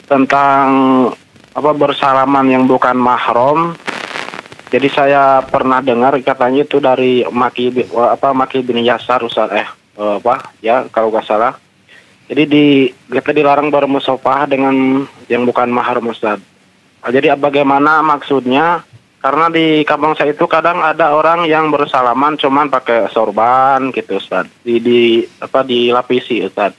tentang bersalaman yang bukan mahram. Jadi saya pernah dengar katanya itu dari Maki bin Yasar Ustaz kalau nggak salah. Jadi kita dilarang bermusafah dengan yang bukan mahram Ustaz. Jadi bagaimana maksudnya? Karena di kampung saya itu kadang ada orang yang bersalaman cuman pakai sorban gitu Ustaz. Dilapisi Ustaz.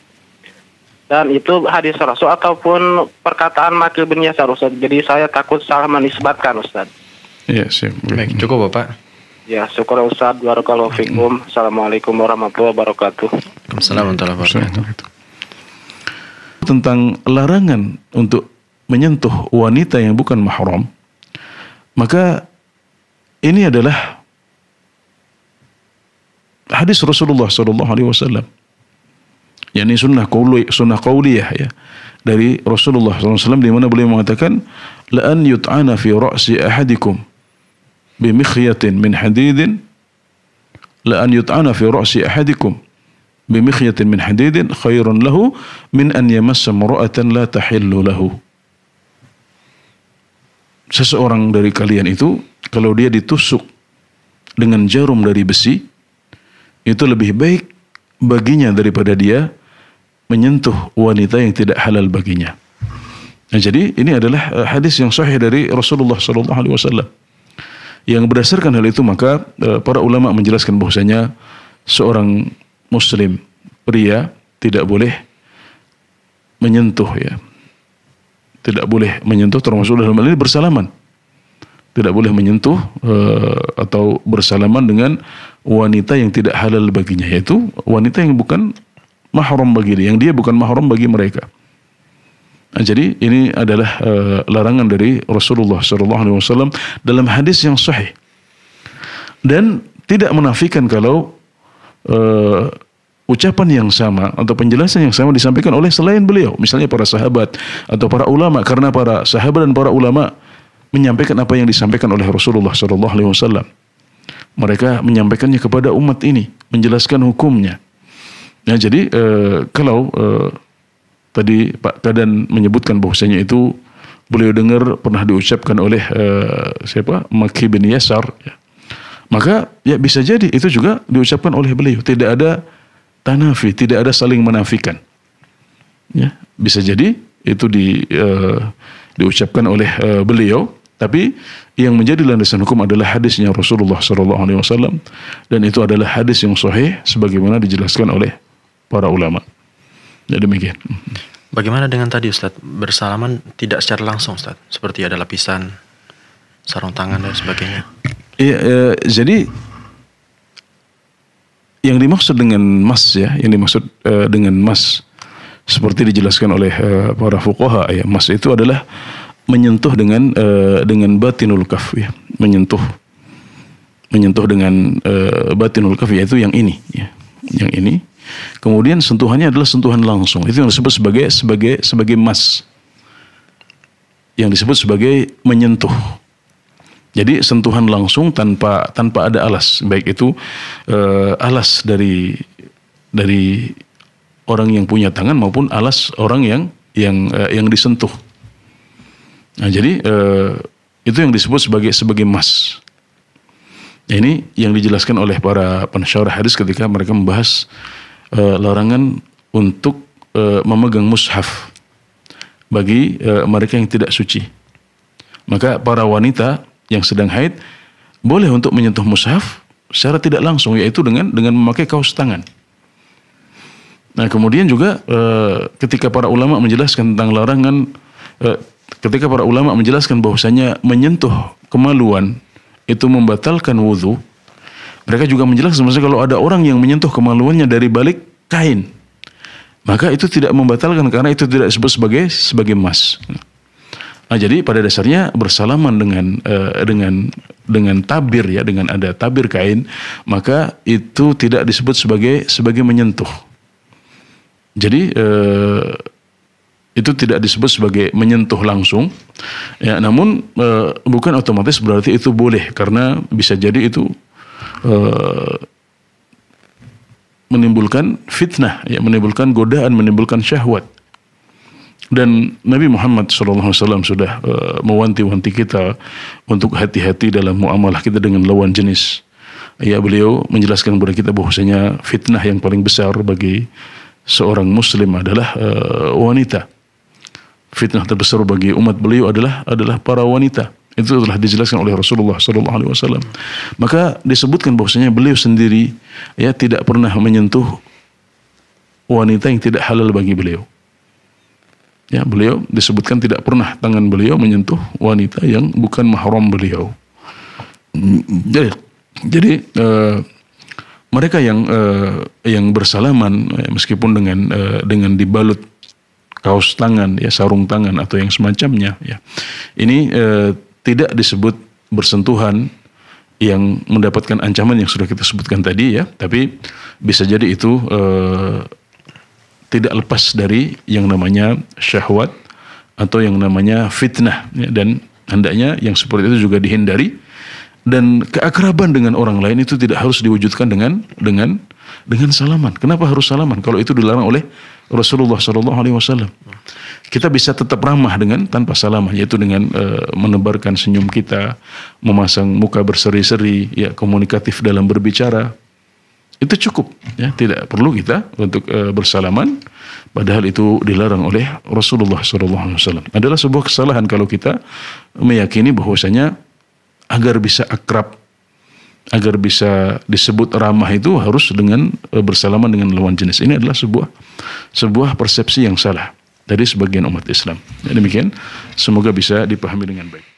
Dan itu hadis Rasul ataupun perkataan Maki bin Yasar Ustaz. Jadi saya takut salah menisbatkan Ustaz. Ya, siap. Baik, cukup Bapak. Ya, syukur Ustaz. Barakallahu fikum. Assalamualaikum warahmatullahi wabarakatuh. Waalaikumsalam warahmatullahi wabarakatuh. Tentang larangan untuk menyentuh wanita yang bukan mahram, maka ini adalah hadis Rasulullah sallallahu alaihi wasallam. yakni sunnah qauliyah ya dari Rasulullah SAW, di mana beliau mengatakan la an yut'ana fi ra'si ahadikum bi mikhyatin min hadidin, la an yut'ana fi ra'si ahadikum bi mikhyatin min hadidin khairun lahu min an yamassa imra'atan la tahillu lahu. Seseorang dari kalian itu kalau dia ditusuk dengan jarum dari besi, itu lebih baik baginya daripada dia menyentuh wanita yang tidak halal baginya. Nah, jadi ini adalah hadis yang sahih dari Rasulullah SAW. Yang berdasarkan hal itu maka para ulama menjelaskan bahwasanya seorang muslim pria tidak boleh menyentuh tidak boleh menyentuh, termasuk dalam hal ini bersalaman. Tidak boleh menyentuh atau bersalaman dengan wanita yang tidak halal baginya, yaitu wanita yang bukan mahram bagi dia, yang dia bukan mahram bagi mereka. Nah, jadi ini adalah larangan dari Rasulullah SAW dalam hadis yang sahih, dan tidak menafikan kalau ucapan yang sama atau penjelasan yang sama disampaikan oleh selain beliau, misalnya para sahabat atau para ulama, karena para sahabat dan para ulama menyampaikan apa yang disampaikan oleh Rasulullah SAW. Mereka menyampaikannya kepada umat ini, menjelaskan hukumnya. Nah, jadi kalau tadi Pak Kadan menyebutkan bahwasanya itu beliau dengar pernah diucapkan oleh Maki bin Yasar, maka ya bisa jadi itu juga diucapkan oleh beliau. Tidak ada tanafi, tidak ada saling menafikan. Ya, bisa jadi itu diucapkan oleh beliau, tapi yang menjadi landasan hukum adalah hadisnya Rasulullah SAW, dan itu adalah hadis yang sahih sebagaimana dijelaskan oleh para ulama. Ya, demikian. Bagaimana dengan tadi Ustaz, bersalaman tidak secara langsung Ustaz, seperti ada lapisan sarung tangan dan sebagainya? Iya, jadi yang dimaksud dengan mas yang dimaksud dengan mas seperti dijelaskan oleh para fuqaha mas itu adalah menyentuh dengan batinul kaf menyentuh dengan batinul kaf, yaitu yang ini yang ini. Kemudian sentuhannya adalah sentuhan langsung, itu yang disebut sebagai mas, yang disebut sebagai menyentuh. Jadi sentuhan langsung tanpa ada alas, baik itu alas dari orang yang punya tangan maupun alas orang yang disentuh. Nah, jadi itu yang disebut sebagai mas. Nah, ini yang dijelaskan oleh para pensyarah hadis ketika mereka membahas larangan untuk memegang mushaf bagi mereka yang tidak suci. Maka para wanita yang sedang haid boleh untuk menyentuh mushaf secara tidak langsung, yaitu dengan memakai kaos tangan. Nah, kemudian juga ketika para ulama menjelaskan tentang larangan, ketika para ulama menjelaskan bahwasanya menyentuh kemaluan itu membatalkan wudu, mereka juga menjelaskan maksudnya kalau ada orang yang menyentuh kemaluannya dari balik kain, maka itu tidak membatalkan karena itu tidak disebut sebagai mas. Nah, jadi pada dasarnya bersalaman dengan tabir dengan ada tabir kain, maka itu tidak disebut sebagai menyentuh. Jadi itu tidak disebut sebagai menyentuh langsung, namun bukan otomatis berarti itu boleh, karena bisa jadi itu menimbulkan fitnah, menimbulkan godaan, menimbulkan syahwat. Dan Nabi Muhammad SAW sudah mewanti-wanti kita untuk hati-hati dalam muamalah kita dengan lawan jenis. Ya, beliau menjelaskan kepada kita bahwasanya fitnah yang paling besar bagi seorang muslim adalah wanita. Fitnah terbesar bagi umat beliau adalah para wanita. Itu telah dijelaskan oleh Rasulullah SAW. Maka disebutkan bahwasanya beliau sendiri ya tidak pernah menyentuh wanita yang tidak halal bagi beliau. Ya, beliau disebutkan tidak pernah tangan beliau menyentuh wanita yang bukan mahram beliau. Jadi mereka yang bersalaman meskipun dengan dibalut kaos tangan, ya sarung tangan atau yang semacamnya, ya ini tidak disebut bersentuhan yang mendapatkan ancaman yang sudah kita sebutkan tadi, ya. Tapi bisa jadi itu tidak lepas dari yang namanya syahwat atau yang namanya fitnah, ya, dan hendaknya yang seperti itu juga dihindari. Dan keakraban dengan orang lain itu tidak harus diwujudkan dengan salaman. Kenapa harus salaman? Kalau itu dilarang oleh Rasulullah SAW. Kita bisa tetap ramah tanpa salaman, yaitu dengan menebarkan senyum kita, memasang muka berseri-seri, ya, komunikatif dalam berbicara. Itu cukup, ya, tidak perlu kita untuk bersalaman, padahal itu dilarang oleh Rasulullah SAW. Adalah sebuah kesalahan kalau kita meyakini bahwasanya agar bisa akrab, agar bisa disebut ramah itu harus dengan bersalaman dengan lawan jenis. Ini adalah sebuah persepsi yang salah dari sebagian umat Islam. Dan demikian, semoga bisa dipahami dengan baik.